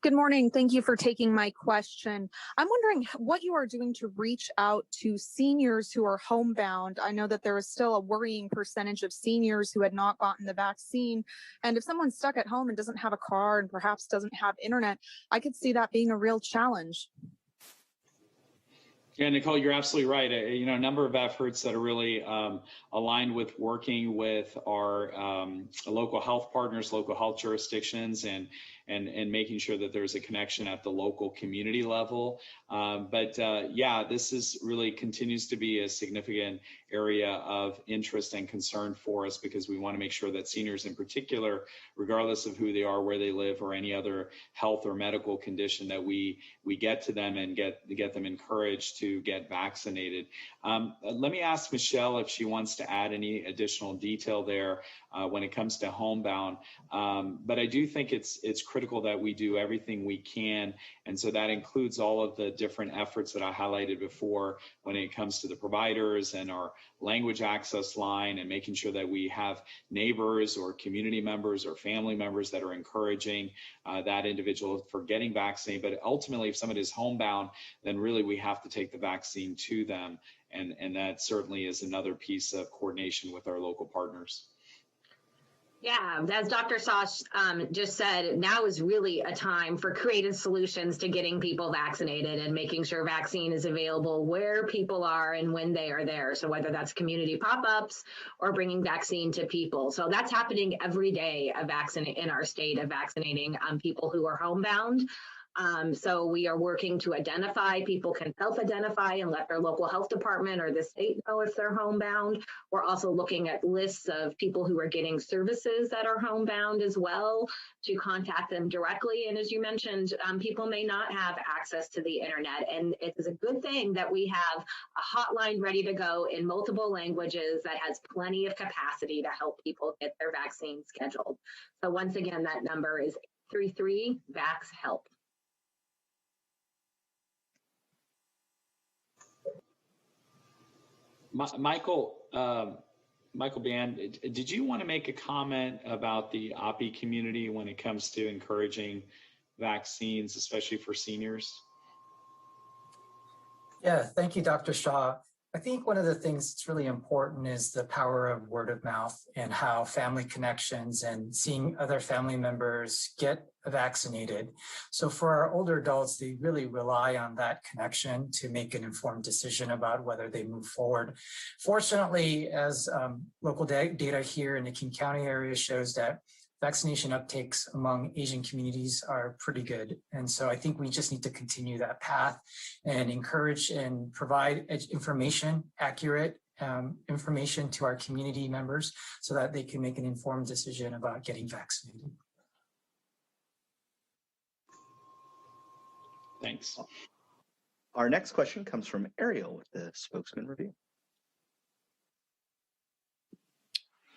Good morning. Thank you for taking my question. I'm wondering what you are doing to reach out to seniors who are homebound. I know that there is still a worrying percentage of seniors who had not gotten the vaccine. And if someone's stuck at home and doesn't have a car and perhaps doesn't have internet, I could see that being a real challenge. Yeah, Nicole, you're absolutely right. A number of efforts that are really aligned with working with our local health partners, local health jurisdictions, and making sure that there's a connection at the local community level. Yeah, this is really continues to be a significant area of interest and concern for us because we want to make sure that seniors in particular, regardless of who they are, where they live, or any other health or medical condition, that we get to them and get them encouraged to get vaccinated. Let me ask Michelle if she wants to add any additional detail there when it comes to homebound. But I do think it's critical that we do everything we can. And so that includes all of the different efforts that I highlighted before when it comes to the providers and our language access line and making sure that we have neighbors or community members or family members that are encouraging that individual for getting vaccinated. But ultimately, if someone is homebound, then really we have to take the vaccine to them. And that certainly is another piece of coordination with our local partners. Yeah, as Dr. Sosh just said, now is really a time for creative solutions to getting people vaccinated and making sure vaccine is available where people are and when they are there. So whether that's community pop-ups or bringing vaccine to people. So that's happening every day in our state of vaccinating people who are homebound. So we are working to identify, people can self-identify and let their local health department or the state know if they're homebound. We're also looking at lists of people who are getting services that are homebound as well to contact them directly. And as you mentioned, people may not have access to the internet. And it is a good thing that we have a hotline ready to go in multiple languages that has plenty of capacity to help people get their vaccine scheduled. So once again, that number is 833-VAX-HELP. Michael Band, did you want to make a comment about the OPI community when it comes to encouraging vaccines, especially for seniors? Yeah, thank you, Dr. Shaw. I think one of the things that's really important is the power of word of mouth and how family connections and seeing other family members get vaccinated. So for our older adults, they really rely on that connection to make an informed decision about whether they move forward. Fortunately, as local data here in the King County area shows that vaccination uptakes among Asian communities are pretty good. And so I think we just need to continue that path and encourage and provide information, accurate information to our community members so that they can make an informed decision about getting vaccinated. Thanks. Our next question comes from Arielle with the Spokesman Review.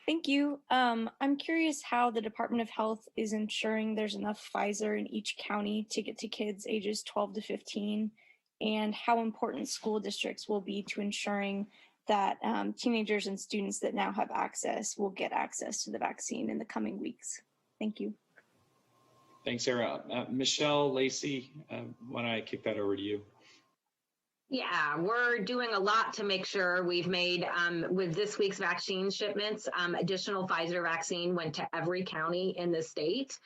Thank you. I'm curious how the Department of Health is ensuring there's enough Pfizer in each county to get to kids ages 12 to 15, and how important school districts will be to ensuring that teenagers and students that now have access will get access to the vaccine in the coming weeks. Thank you. Thanks, Sarah. Michelle, Lacey, why don't I kick that over to you? Yeah, we're doing a lot to make sure we've made, with this week's vaccine shipments, additional Pfizer vaccine went to every county in the state.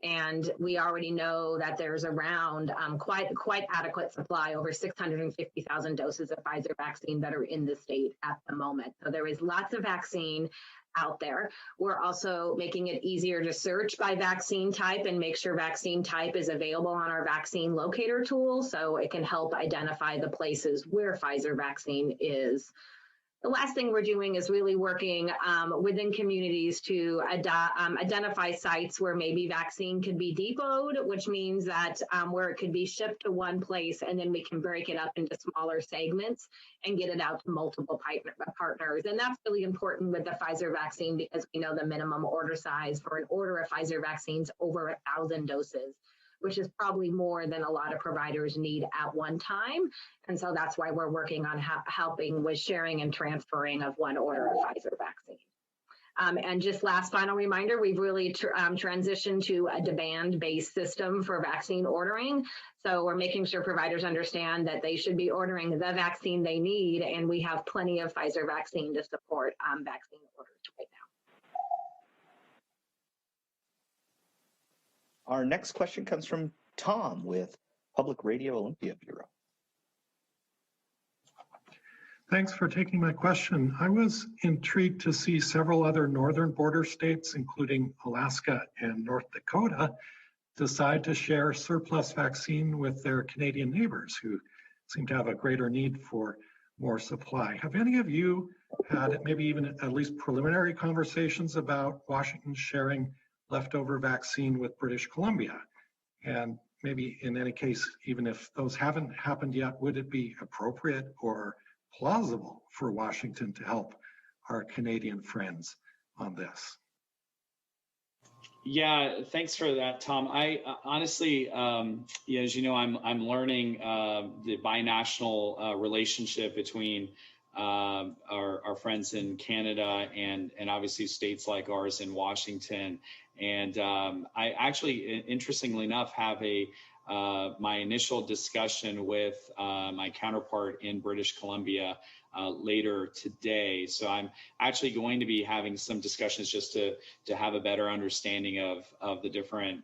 And we already know that there's around quite adequate supply, over 650,000 doses of Pfizer vaccine that are in the state at the moment. So there is lots of vaccine out there. We're also making it easier to search by vaccine type and make sure vaccine type is available on our vaccine locator tool, so it can help identify the places where Pfizer vaccine is. The last thing we're doing is really working within communities to identify sites where maybe vaccine could be depoted, which means that where it could be shipped to one place and then we can break it up into smaller segments and get it out to multiple partners. And that's really important with the Pfizer vaccine because we know the minimum order size for an order of Pfizer vaccines over 1,000 doses, which is probably more than a lot of providers need at one time. And so that's why we're working on helping with sharing and transferring of one order of Pfizer vaccine. And just last final reminder, we've really transitioned to a demand-based system for vaccine ordering. So we're making sure providers understand that they should be ordering the vaccine they need, and we have plenty of Pfizer vaccine to support vaccine orders right now. Our next question comes from Tom with Public Radio Olympia Bureau. Thanks for taking my question. I was intrigued to see several other northern border states, including Alaska and North Dakota, decide to share surplus vaccine with their Canadian neighbors who seem to have a greater need for more supply. Have any of you had maybe even at least preliminary conversations about Washington sharing leftover vaccine with British Columbia? And maybe in any case, even if those haven't happened yet, would it be appropriate or plausible for Washington to help our Canadian friends on this? Yeah, thanks for that, Tom. I honestly, as you know, I'm learning the binational relationship between our friends in Canada and obviously states like ours in Washington. And I actually, interestingly enough, have my initial discussion with my counterpart in British Columbia later today. So I'm actually going to be having some discussions just to have a better understanding of the different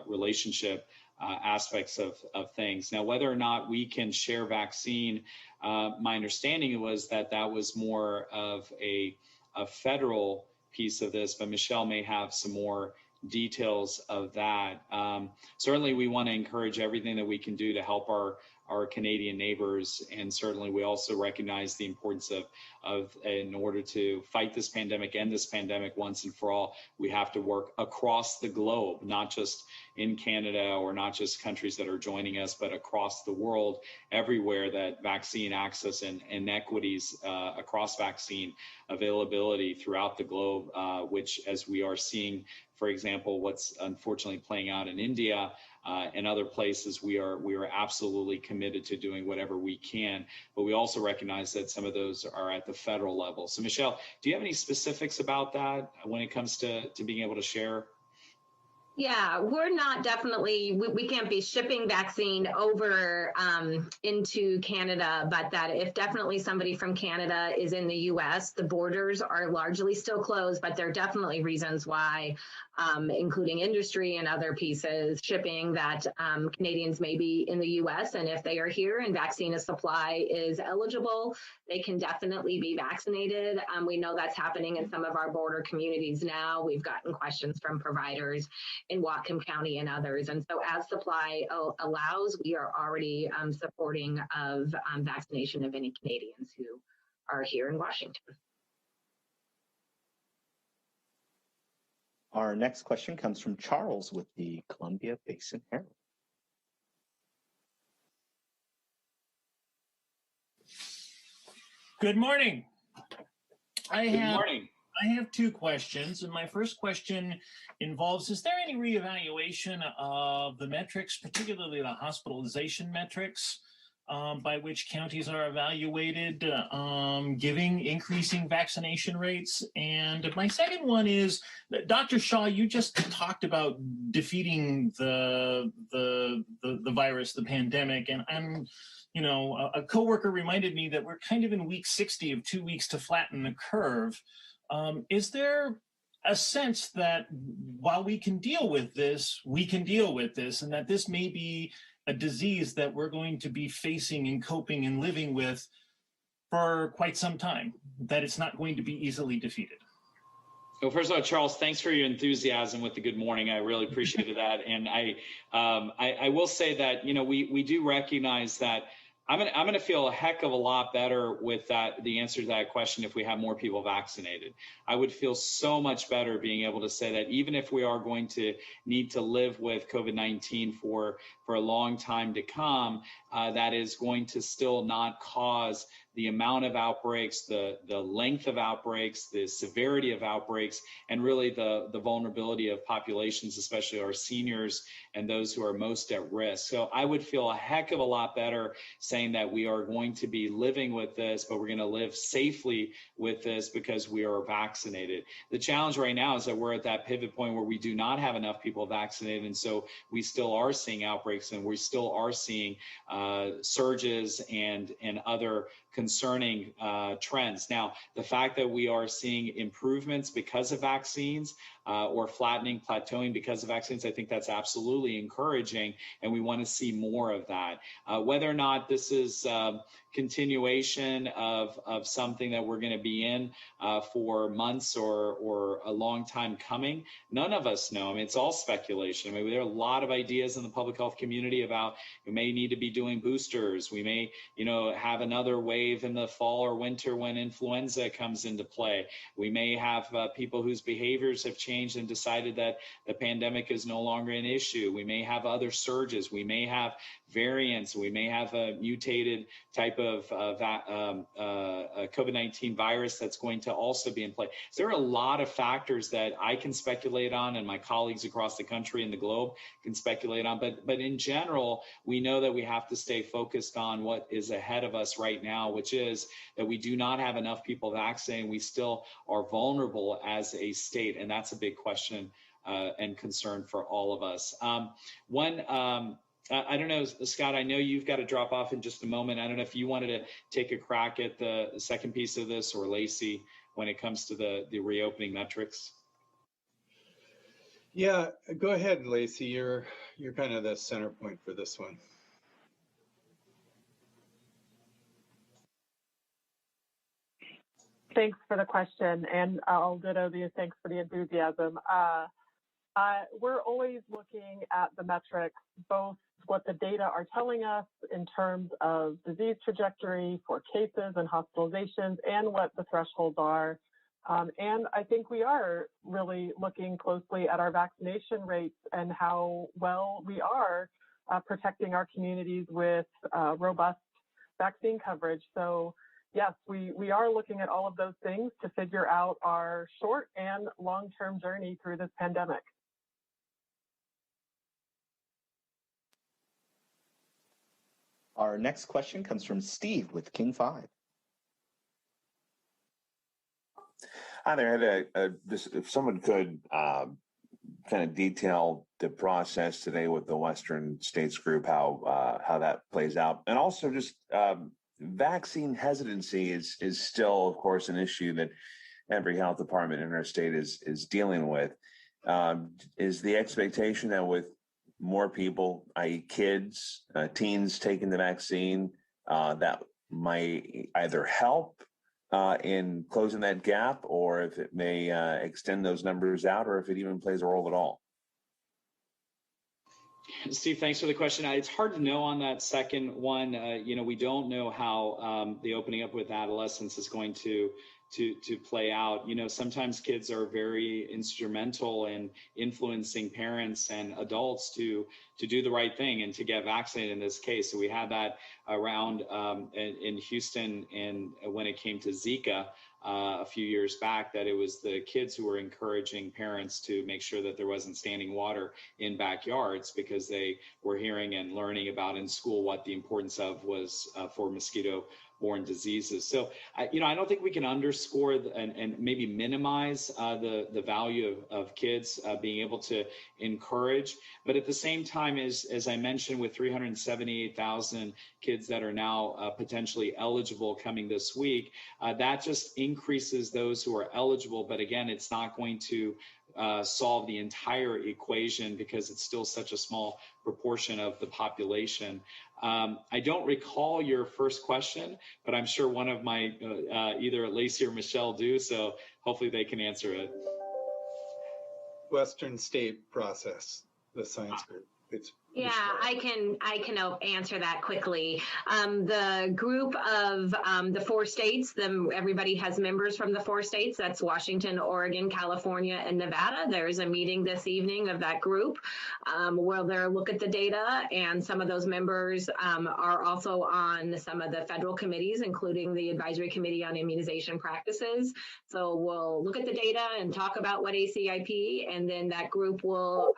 relationship aspects of things. Now, whether or not we can share vaccine, my understanding was that was more of a federal piece of this, but Michelle may have some more details of that. Certainly, we want to encourage everything that we can do to help our Canadian neighbors, and certainly we also recognize the importance of in order to fight this pandemic, end this pandemic once and for all, we have to work across the globe, not just in Canada or not just countries that are joining us, but across the world, everywhere that vaccine access and inequities across vaccine availability throughout the globe, which as we are seeing, for example, what's unfortunately playing out in India and other places, we are absolutely committed to doing whatever we can. But we also recognize that some of those are at the federal level. So Michelle, do you have any specifics about that when it comes to being able to share? Yeah, we're not definitely, we can't be shipping vaccine over into Canada, but that if definitely somebody from Canada is in the US, the borders are largely still closed, but there are definitely reasons why, including industry and other pieces, shipping that Canadians may be in the US. And if they are here and vaccine supply is eligible, they can definitely be vaccinated. We know that's happening in some of our border communities now. We've gotten questions from providers in Whatcom County and others. And so as supply allows, we are already supporting of vaccination of any Canadians who are here in Washington. Our next question comes from Charles with the Columbia Basin Herald. Good morning. Good morning. I have two questions, and my first question involves, is there any reevaluation of the metrics, particularly the hospitalization metrics, by which counties are evaluated, giving increasing vaccination rates? And my second one is, Dr. Shaw, you just talked about defeating the virus, the pandemic, and I'm, a coworker reminded me that we're kind of in week 60 of 2 weeks to flatten the curve. Is there a sense that while we can deal with this, and that this may be a disease that we're going to be facing and coping and living with for quite some time, that it's not going to be easily defeated? Well, first of all, Charles, thanks for your enthusiasm with the good morning. I really appreciated that. And I will say that, we do recognize that I'm going to feel a heck of a lot better with the answer to that question if we have more people vaccinated. I would feel so much better being able to say that even if we are going to need to live with COVID-19 for a long time to come, that is going to still not cause the amount of outbreaks, the length of outbreaks, the severity of outbreaks, and really the vulnerability of populations, especially our seniors and those who are most at risk. So I would feel a heck of a lot better saying that we are going to be living with this, but we're going to live safely with this because we are vaccinated. The challenge right now is that we're at that pivot point where we do not have enough people vaccinated, and so we still are seeing outbreaks, and we still are seeing surges and other concerning trends. Now, the fact that we are seeing improvements because of vaccines or flattening, plateauing because of vaccines, I think that's absolutely encouraging, and we want to see more of that. Whether or not this is continuation of something that we're going to be in for months or a long time coming, none of us know. I mean, it's all speculation. I mean, there are a lot of ideas in the public health community about we may need to be doing boosters. We may, have another wave in the fall or winter when influenza comes into play. We may have people whose behaviors have changed and decided that the pandemic is no longer an issue. We may have other surges. We may have variants. We may have a mutated type of COVID-19 virus that's going to also be in play. So there are a lot of factors that I can speculate on, and my colleagues across the country and the globe can speculate on. But in general, we know that we have to stay focused on what is ahead of us right now, which is that we do not have enough people vaccinated. We still are vulnerable as a state, and that's a big question and concern for all of us. I don't know, Scott, I know you've got to drop off in just a moment. I don't know if you wanted to take a crack at the second piece of this, or Lacey, when it comes to the reopening metrics. Yeah, go ahead, Lacey. You're kind of the center point for this one. Thanks for the question, and I'll ditto the thanks for the enthusiasm. We're always looking at the metrics, both what the data are telling us in terms of disease trajectory for cases and hospitalizations, and what the thresholds are. And I think we are really looking closely at our vaccination rates and how well we are protecting our communities with robust vaccine coverage. So yes, we are looking at all of those things to figure out our short and long-term journey through this pandemic. Our next question comes from Steve with King 5. Hi there. I had if someone could kind of detail the process today with the Western States Group, how that plays out, and also just vaccine hesitancy is still, of course, an issue that every health department in our state is dealing with. Is the expectation that with more people, i.e. kids, teens taking the vaccine, that might either help in closing that gap, or if it may extend those numbers out, or if it even plays a role at all? Steve, thanks for the question. It's hard to know on that second one. We don't know how the opening up with adolescents is going to to play out. You know, sometimes kids are very instrumental in influencing parents and adults to do the right thing and to get vaccinated in this case. So we had that around in Houston, and when it came to Zika a few years back, that it was the kids who were encouraging parents to make sure that there wasn't standing water in backyards, because they were hearing and learning about in school what the importance of was for mosquito-borne diseases. So, I don't think we can underscore and maybe minimize the value of kids being able to encourage. But at the same time, as I mentioned, with 378,000 kids that are now potentially eligible coming this week, that just increases those who are eligible. But again, it's not going to solve the entire equation, because it's still such a small proportion of the population. I don't recall your first question, but I'm sure one of my either Lacey or Michelle do, so hopefully they can answer it. Western state process, the science group. Yeah, I can answer that quickly. The group of the 4 states, everybody has members from the 4 states. That's Washington, Oregon, California, and Nevada. There's a meeting this evening of that group where they'll look at the data, and some of those members are also on some of the federal committees, including the Advisory Committee on Immunization Practices. So we'll look at the data and talk about what ACIP, and then that group will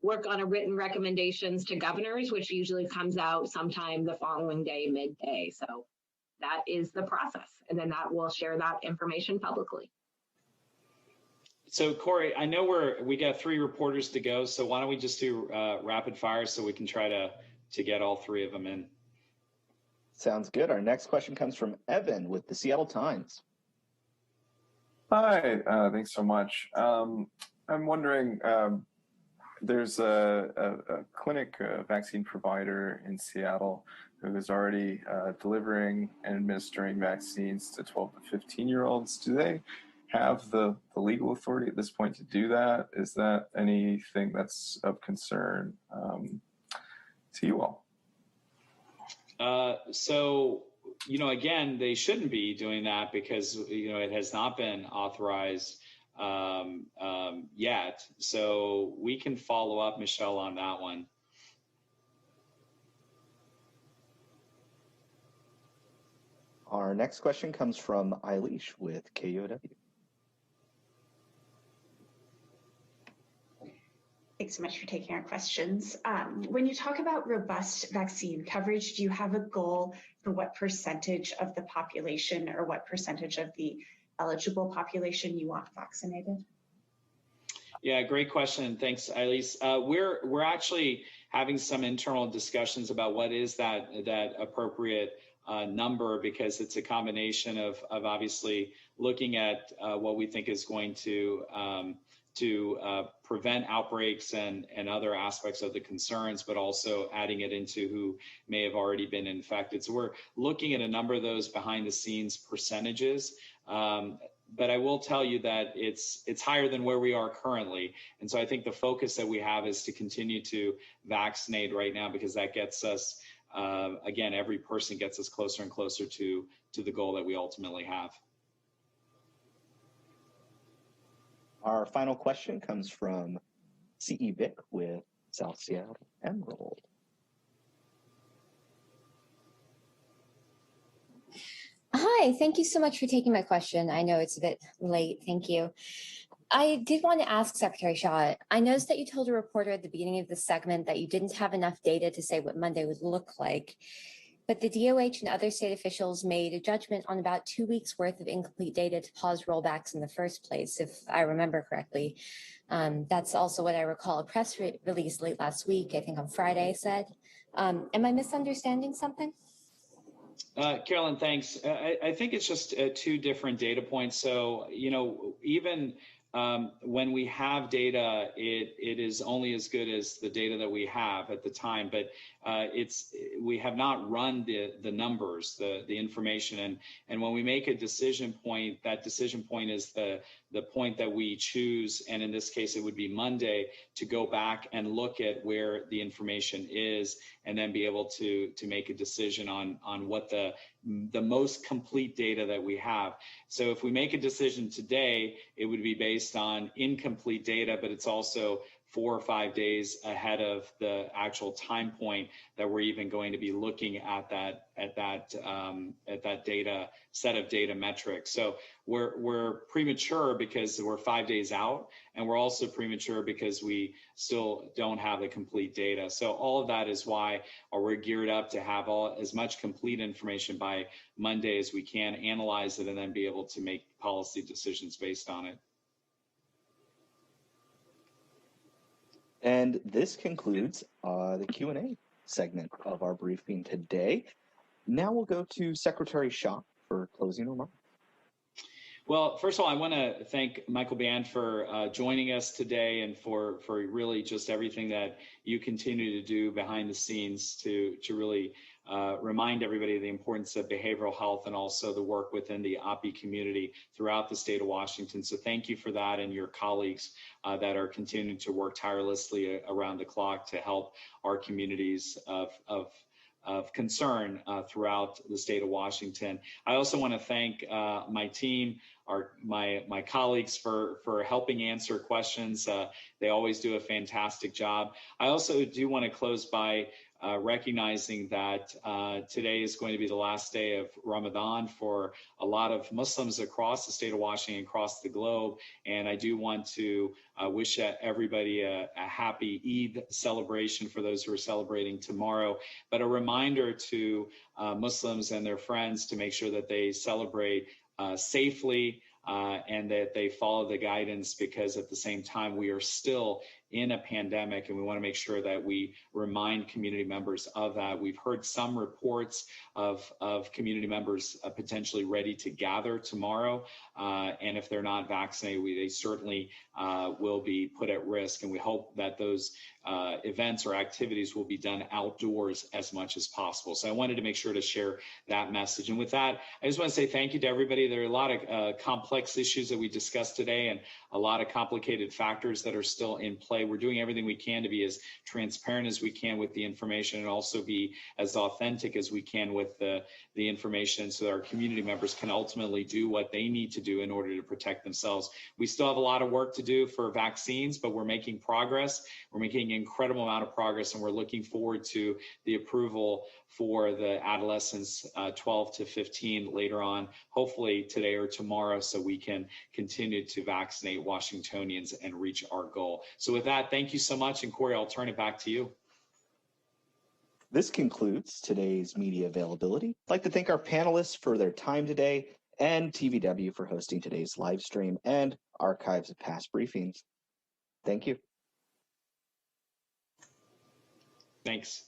work on a written recommendations to governors, which usually comes out sometime the following day, midday. So that is the process. And then that will share that information publicly. So Corey, I know we got 3 reporters to go. So why don't we just do rapid fire so we can try to get all 3 of them in. Sounds good. Our next question comes from Evan with the Seattle Times. Hi, thanks so much. I'm wondering, there's a clinic vaccine provider in Seattle who is already delivering and administering vaccines to 12 to 15-year-olds. Do they have the legal authority at this point to do that? Is that anything that's of concern to you all? So, again, they shouldn't be doing that because, it has not been authorized yet. So we can follow up, Michelle, on that one. Our next question comes from Eilish with KUOW. Thanks so much for taking our questions. When you talk about robust vaccine coverage, do you have a goal for what percentage of the population or what percentage of the eligible population you want vaccinated? Yeah, great question. Thanks, Eilish. We're actually having some internal discussions about what is that appropriate number, because it's a combination of obviously looking at what we think is going to prevent outbreaks and other aspects of the concerns, but also adding it into who may have already been infected. So we're looking at a number of those behind the scenes percentages. But I will tell you that it's higher than where we are currently. And so I think the focus that we have is to continue to vaccinate right now, because that gets us, again, every person gets us closer and closer to the goal that we ultimately have. Our final question comes from C.E. Vick with South Seattle Emerald. Hi, thank you so much for taking my question. I know it's a bit late, thank you. I did want to ask Secretary Shaw, I noticed that you told a reporter at the beginning of the segment that you didn't have enough data to say what Monday would look like, but the DOH and other state officials made a judgment on about 2 weeks worth of incomplete data to pause rollbacks in the first place, if I remember correctly. That's also what I recall a press release late last week, I think on Friday, said. Am I misunderstanding something? Carolyn, thanks. I think it's just 2 different data points. So, even when we have data, it is only as good as the data that we have at the time, but we have not run the numbers, the information, and when we make a decision point, that decision point is the point that we choose, and in this case it would be Monday, to go back and look at where the information is, and then be able to make a decision on what the the most complete data that we have. So if we make a decision today, it would be based on incomplete data, but it's also 4 or 5 days ahead of the actual time point that we're even going to be looking at that data set of data metrics. So we're premature because we're 5 days out, and we're also premature because we still don't have the complete data. So all of that is why we're geared up to have as much complete information by Monday as we can, analyze it, and then be able to make policy decisions based on it. And this concludes the Q&A segment of our briefing today. Now we'll go to Secretary Shaw for closing remarks. Well, first of all, I want to thank Michael Band for joining us today and for really just everything that you continue to do behind the scenes to really remind everybody of the importance of behavioral health and also the work within the OPI community throughout the state of Washington. So thank you for that, and your colleagues that are continuing to work tirelessly around the clock to help our communities of concern throughout the state of Washington. I also want to thank my team, my colleagues for helping answer questions. They always do a fantastic job. I also do want to close by recognizing that today is going to be the last day of Ramadan for a lot of Muslims across the state of Washington, across the globe. And I do want to wish everybody a happy Eid celebration for those who are celebrating tomorrow, but a reminder to Muslims and their friends to make sure that they celebrate safely and that they follow the guidance, because at the same time we are still in a pandemic, and we want to make sure that we remind community members of that. We've heard some reports of community members potentially ready to gather tomorrow, and if they're not vaccinated, they certainly will be put at risk, and we hope that those events or activities will be done outdoors as much as possible. So I wanted to make sure to share that message. And with that, I just want to say thank you to everybody. There are a lot of complex issues that we discussed today, and a lot of complicated factors that are still in play. We're doing everything we can to be as transparent as we can with the information, and also be as authentic as we can with the information, so that our community members can ultimately do what they need to do in order to protect themselves. We still have a lot of work to do for vaccines, but we're making progress. We're making an incredible amount of progress, and we're looking forward to the approval for the adolescents 12 to 15 later on, hopefully today or tomorrow, so we can continue to vaccinate Washingtonians and reach our goal. So with that, thank you so much. And Corey, I'll turn it back to you. This concludes today's media availability. I'd like to thank our panelists for their time today, and TVW for hosting today's live stream and archives of past briefings. Thank you. Thanks.